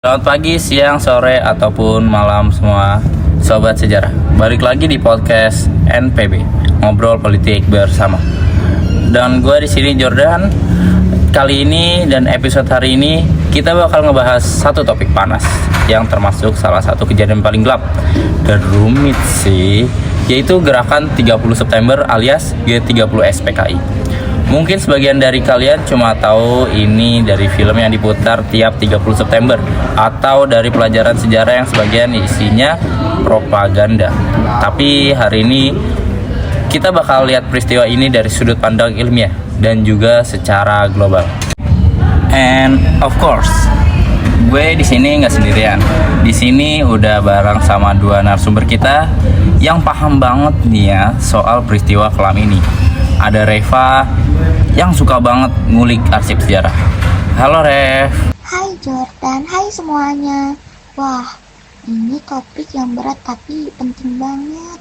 Selamat pagi, siang, sore, ataupun malam semua sobat sejarah. Balik lagi di podcast NPB, ngobrol politik bersama. Dan gue di sini Jordan. Kali ini dan episode hari ini kita bakal ngebahas satu topik panas yang termasuk salah satu kejadian paling gelap dan rumit sih, yaitu gerakan 30 September alias G30 SPKI. Mungkin sebagian dari kalian cuma tahu ini dari film yang diputar tiap 30 September atau dari pelajaran sejarah yang sebagian isinya propaganda. Tapi hari ini kita bakal lihat peristiwa ini dari sudut pandang ilmiah dan juga secara global. And of course, gue di sini nggak sendirian. Di sini udah bareng sama dua narasumber kita yang paham banget nih ya soal peristiwa kelam ini. Ada Reva yang suka banget ngulik arsip sejarah. Halo Rev. Hai Jordan, hai semuanya. Wah, ini topik yang berat tapi penting banget.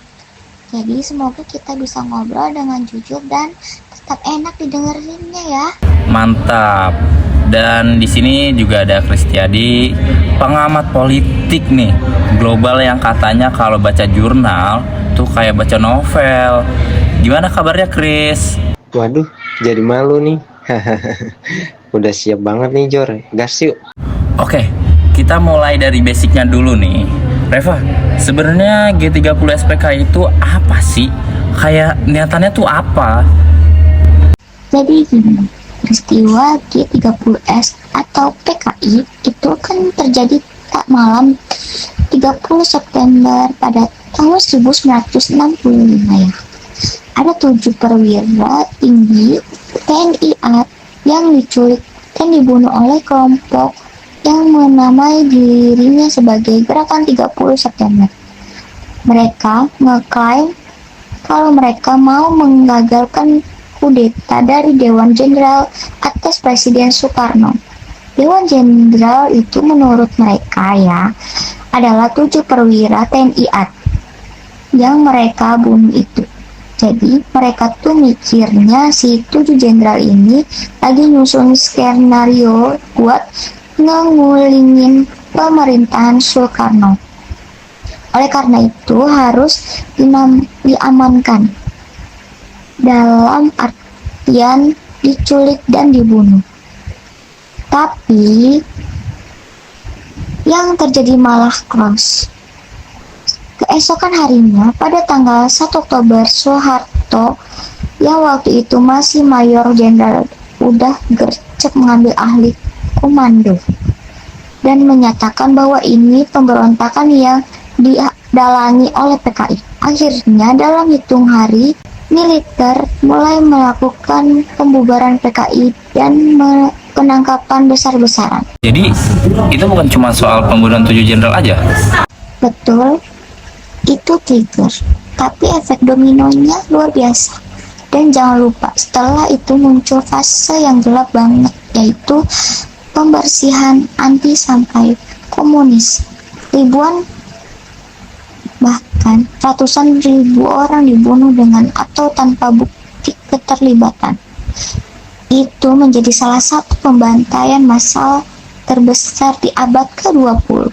Jadi semoga kita bisa ngobrol dengan jujur dan tetap enak didengerinnya ya. Mantap. Dan di sini juga ada Kristiadi, pengamat politik nih, global yang katanya kalau baca jurnal tuh kayak baca novel. Gimana kabarnya Kris? Waduh, jadi malu nih. Udah siap banget nih Jor, gas yuk. Oke, kita mulai dari basicnya dulu nih. Reva, sebenarnya G30 SPK itu apa sih? Kayak niatannya tuh apa? Jadi gini, peristiwa G30S atau PKI itu kan terjadi malam 30 September pada tahun 1965 ya. Ada 7 perwira tinggi TNI AD yang diculik dan dibunuh oleh kelompok yang menamai dirinya sebagai Gerakan 30 September. Mereka mengklaim kalau mereka mau menggagalkan kudeta dari Dewan Jenderal atas Presiden Soekarno. Dewan Jenderal itu menurut mereka ya adalah 7 perwira TNI AD yang mereka bunuh itu. Jadi mereka tuh mikirnya si 7 jenderal ini lagi nyusun skenario buat ngulingin pemerintahan Soekarno. Oleh karena itu harus diamankan. Dalam artian diculik dan dibunuh. Tapi yang terjadi malah close. Keesokan harinya, pada tanggal 1 Oktober, Soeharto yang waktu itu masih Mayor Jenderal udah gercep mengambil alih komando dan menyatakan bahwa ini pemberontakan yang didalangi oleh PKI. Akhirnya dalam hitung hari, militer mulai melakukan pembubaran PKI dan penangkapan besar-besaran. Jadi itu bukan cuma soal pembunuhan 7 jenderal aja? Betul, itu trigger, tapi efek dominonya luar biasa. Dan jangan lupa, setelah itu muncul fase yang gelap banget, yaitu pembersihan anti sampai komunis. Ribuan, bahkan ratusan ribu orang dibunuh dengan atau tanpa bukti keterlibatan. Itu menjadi salah satu pembantaian massal terbesar di abad ke-20.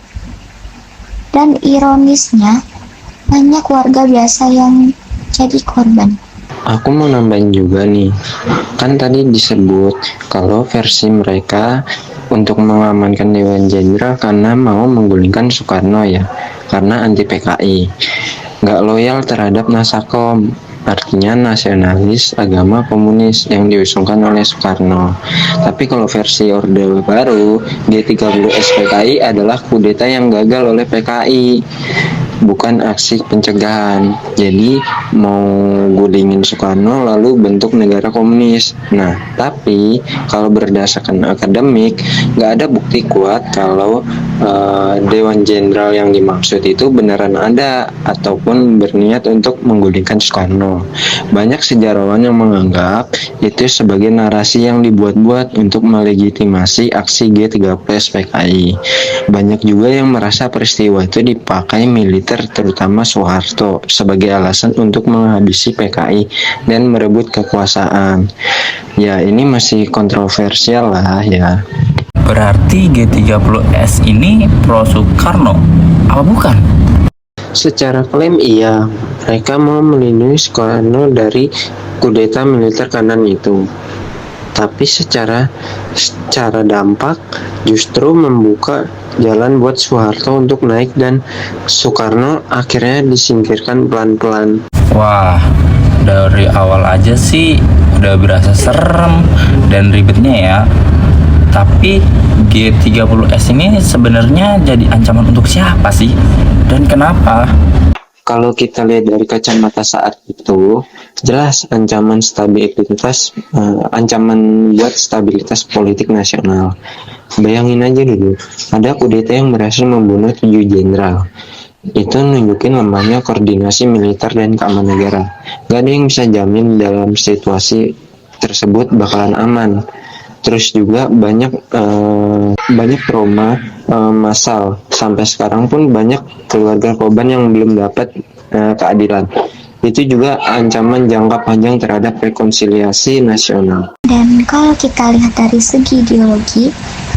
Dan ironisnya, banyak warga biasa yang jadi korban. Aku mau nambahin juga nih, kan tadi disebut kalau versi mereka untuk mengamankan Dewan Jenderal karena mau menggulingkan Soekarno ya, karena anti PKI, nggak loyal terhadap Nasakom, artinya nasionalis agama komunis yang diusungkan oleh Soekarno. Tapi kalau versi Orde Baru, G30 SPKI adalah kudeta yang gagal oleh PKI, bukan aksi pencegahan. Jadi mau gulingin Soekarno lalu bentuk negara komunis. Nah, tapi kalau berdasarkan akademik nggak ada bukti kuat kalau Dewan Jenderal yang dimaksud itu beneran ada ataupun berniat untuk menggulingkan Soekarno. Banyak sejarawan yang menganggap itu sebagai narasi yang dibuat-buat untuk melegitimasi aksi G30 SPKI. Banyak juga yang merasa peristiwa itu dipakai militer, terutama Soeharto, sebagai alasan untuk menghabisi PKI dan merebut kekuasaan. Ya, ini masih kontroversial lah ya. Berarti G30S ini pro Soekarno, apa bukan? Secara klaim iya, mereka mau melindungi Soekarno dari kudeta militer kanan itu. Tapi secara dampak justru membuka jalan buat Soeharto untuk naik dan Soekarno akhirnya disingkirkan pelan-pelan. Wah, dari awal aja sih udah berasa serem dan ribetnya ya. Tapi G30S ini sebenarnya jadi ancaman untuk siapa sih? Dan kenapa? Kalau kita lihat dari kacamata saat itu, jelas ancaman buat stabilitas politik nasional. Bayangin aja dulu, ada kudeta yang berhasil membunuh 7 jenderal. Itu nunjukin lemahnya koordinasi militer dan keamanan negara. Gak ada yang bisa jamin dalam situasi tersebut bakalan aman. Terus juga banyak trauma massal. Sampai sekarang pun banyak keluarga korban yang belum dapat keadilan. Itu juga ancaman jangka panjang terhadap rekonsiliasi nasional. Dan kalau kita lihat dari segi ideologi,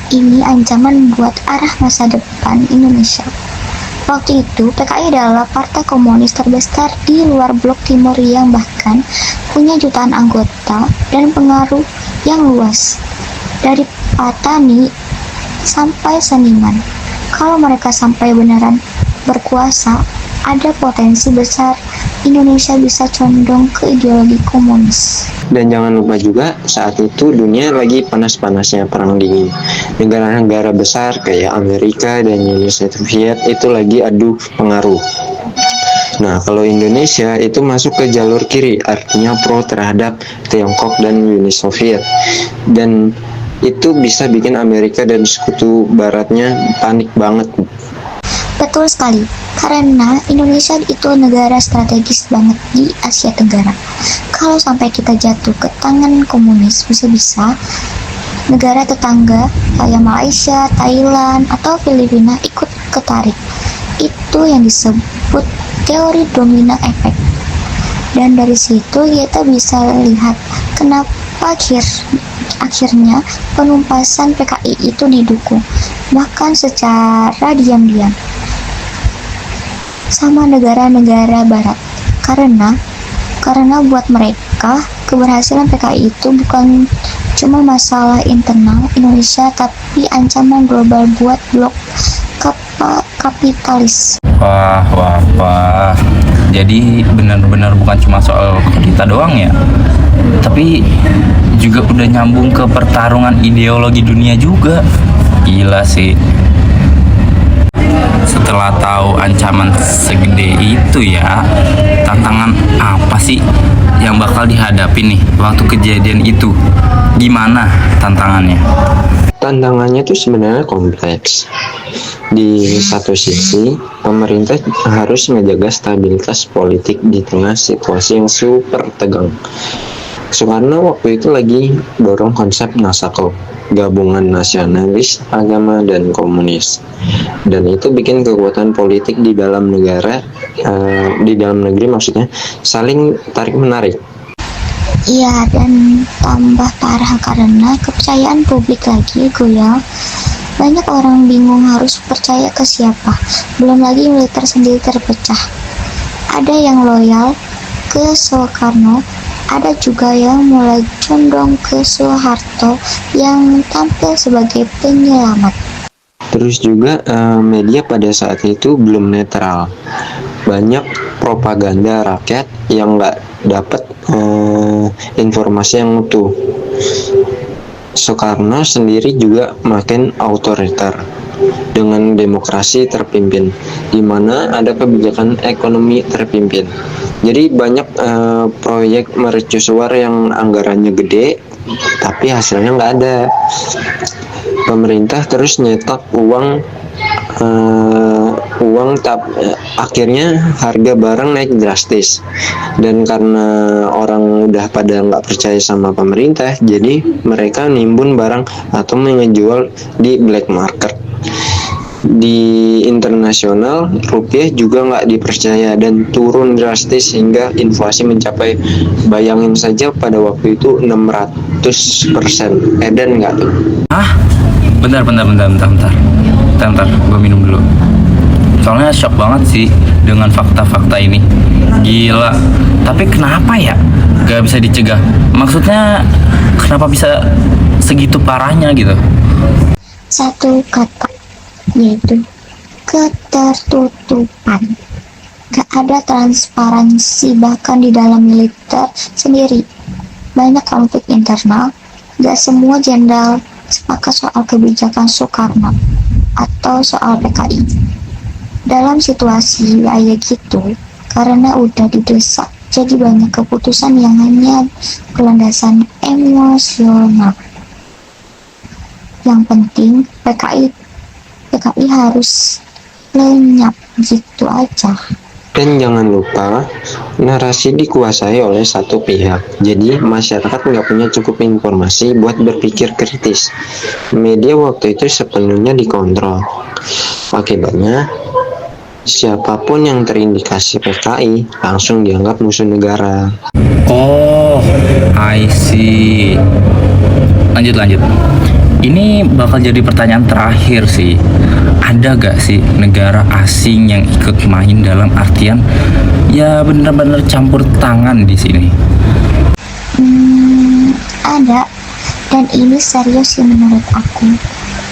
ini ancaman buat arah masa depan Indonesia. Waktu itu, PKI adalah partai komunis terbesar di luar blok timur yang bahkan punya jutaan anggota dan pengaruh yang luas. Dari petani sampai seniman. Kalau mereka sampai beneran berkuasa, ada potensi besar Indonesia bisa condong ke ideologi komunis. Dan jangan lupa juga saat itu dunia lagi panas-panasnya perang dingin. Negara-negara besar kayak Amerika dan Uni Soviet itu lagi adu pengaruh. Nah, kalau Indonesia itu masuk ke jalur kiri, artinya pro terhadap Tiongkok dan Uni Soviet. Dan itu bisa bikin Amerika dan sekutu baratnya panik banget. Betul sekali, karena Indonesia itu negara strategis banget di Asia Tenggara. Kalau sampai kita jatuh ke tangan komunis, bisa-bisa negara tetangga kayak Malaysia, Thailand, atau Filipina ikut ketarik. Itu yang disebut teori domino efek. Dan dari situ kita bisa lihat kenapa akhirnya penumpasan PKI itu didukung, bahkan secara diam-diam, sama negara-negara barat. Karena buat mereka keberhasilan PKI itu bukan cuma masalah internal Indonesia, tapi ancaman global buat blok kapitalis. Wah. Jadi benar-benar bukan cuma soal kudeta doang ya, tapi juga udah nyambung ke pertarungan ideologi dunia juga. Gila sih. Setelah tahu ancaman segede itu ya, tantangan apa sih yang bakal dihadapi nih waktu kejadian itu? Gimana tantangannya? Tantangannya tuh sebenarnya kompleks. Di satu sisi, pemerintah harus menjaga stabilitas politik di tengah situasi yang super tegang. Soekarno waktu itu lagi dorong konsep Nasako, gabungan nasionalis, agama, dan komunis. Dan itu bikin kekuatan politik di dalam negeri maksudnya, saling tarik-menarik. Iya, dan tambah parah karena kepercayaan publik lagi goyang. Banyak orang bingung harus percaya ke siapa. Belum lagi militer sendiri terpecah. Ada yang loyal ke Soekarno, ada juga yang mulai condong ke Soeharto yang tampil sebagai penyelamat. Terus juga media pada saat itu belum netral. Banyak propaganda rakyat yang nggak dapat informasi yang utuh. Soekarno sendiri juga makin otoriter dengan demokrasi terpimpin, di mana ada kebijakan ekonomi terpimpin. Jadi banyak proyek mercusuar yang anggarannya gede, tapi hasilnya nggak ada. Pemerintah terus nyetak uang, akhirnya harga barang naik drastis. Dan karena orang udah pada nggak percaya sama pemerintah, jadi mereka nimbun barang atau menjual di black market. Di internasional, rupiah juga nggak dipercaya dan turun drastis hingga inflasi mencapai, bayangin saja pada waktu itu 600 100%. Edan nggak tuh? Ah, bentar, gue minum dulu. Soalnya shock banget sih dengan fakta-fakta ini. Gila. Tapi kenapa ya gak bisa dicegah? Maksudnya kenapa bisa segitu parahnya gitu? Satu kata, yaitu ketertutupan. Gak ada transparansi bahkan di dalam militer sendiri. Banyak konflik internal. Gak semua jenderal sepakat soal kebijakan Soekarno atau soal PKI. Dalam situasi kayak gitu, karena udah didesak, jadi banyak keputusan yang hanya berlandasan emosional. Yang penting PKI harus lenyap gitu aja. Dan jangan lupa, narasi dikuasai oleh satu pihak. Jadi masyarakat nggak punya cukup informasi buat berpikir kritis. Media waktu itu sepenuhnya dikontrol. Akibatnya, siapapun yang terindikasi PKI langsung dianggap musuh negara. Oh, I see. Lanjut. Ini bakal jadi pertanyaan terakhir sih. Ada gak sih negara asing yang ikut main dalam artian ya bener-bener campur tangan di sini? Ada, dan ini serius sih menurut aku.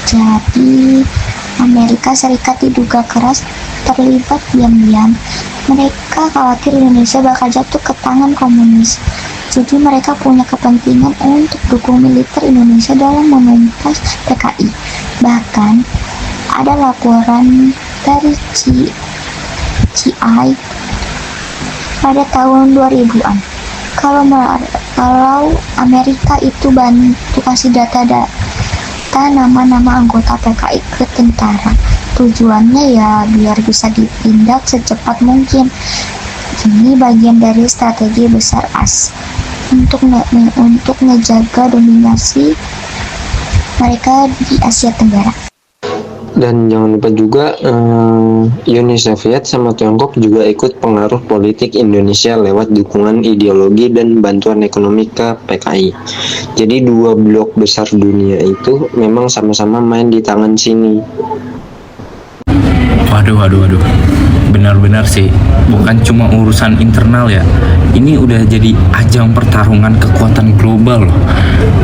Jadi Amerika Serikat diduga keras terlibat diam-diam. Mereka khawatir Indonesia bakal jatuh ke tangan komunis. Jadi mereka punya kepentingan untuk dukung militer Indonesia dalam menumpas PKI. Bahkan ada laporan dari GI pada tahun 2000-an. Kalau Amerika itu bantu kasih data nama-nama anggota PKI ke tentara. Tujuannya ya biar bisa ditindak secepat mungkin. Ini bagian dari strategi besar AS untuk ngejaga dominasi mereka di Asia Tenggara. Dan jangan lupa juga Uni Soviet sama Tiongkok juga ikut pengaruh politik Indonesia lewat dukungan ideologi dan bantuan ekonomi ke PKI. Jadi dua blok besar dunia itu memang sama-sama main di tangan sini. Waduh. Benar-benar sih, bukan cuma urusan internal ya. Ini udah jadi ajang pertarungan kekuatan global loh.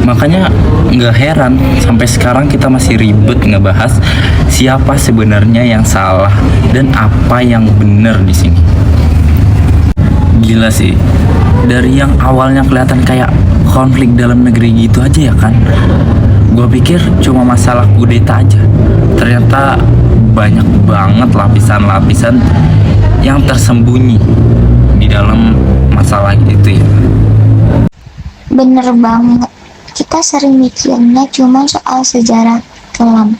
Makanya nggak heran sampai sekarang kita masih ribet ngebahas siapa sebenarnya yang salah dan apa yang benar di sini. Gila sih, dari yang awalnya kelihatan kayak konflik dalam negeri gitu aja ya kan. Gue pikir cuma masalah kudeta aja. Ternyata banyak banget lapisan-lapisan yang tersembunyi di dalam masalah itu ya. Bener banget. Kita sering mikirnya cuma soal sejarah kelam.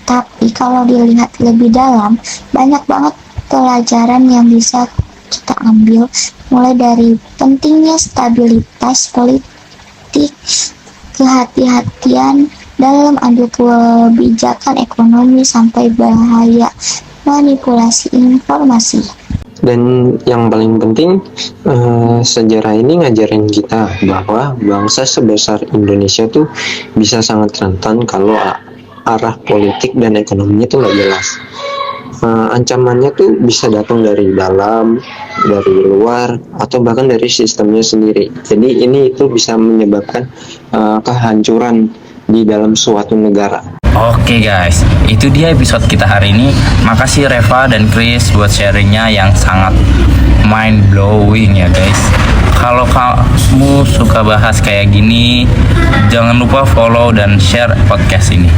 Tapi kalau dilihat lebih dalam, banyak banget pelajaran yang bisa kita ambil, mulai dari pentingnya stabilitas politik, kehati-hatian dalam ambil kebijakan ekonomi, sampai bahaya manipulasi informasi. Dan yang paling penting, sejarah ini ngajarin kita bahwa bangsa sebesar Indonesia tuh bisa sangat rentan kalau arah politik dan ekonominya tuh nggak jelas. Ancamannya tuh bisa datang dari dalam, dari luar, atau bahkan dari sistemnya sendiri. Jadi ini itu bisa menyebabkan kehancuran di dalam suatu negara. Oke guys, itu dia episode kita hari ini. Makasih Reva dan Chris buat sharingnya yang sangat mind blowing ya guys. Kalau kamu suka bahas kayak gini, jangan lupa follow dan share podcast ini.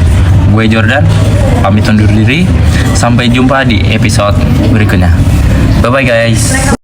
Gue Jordan, pamit undur diri. Sampai jumpa di episode berikutnya. Bye bye guys.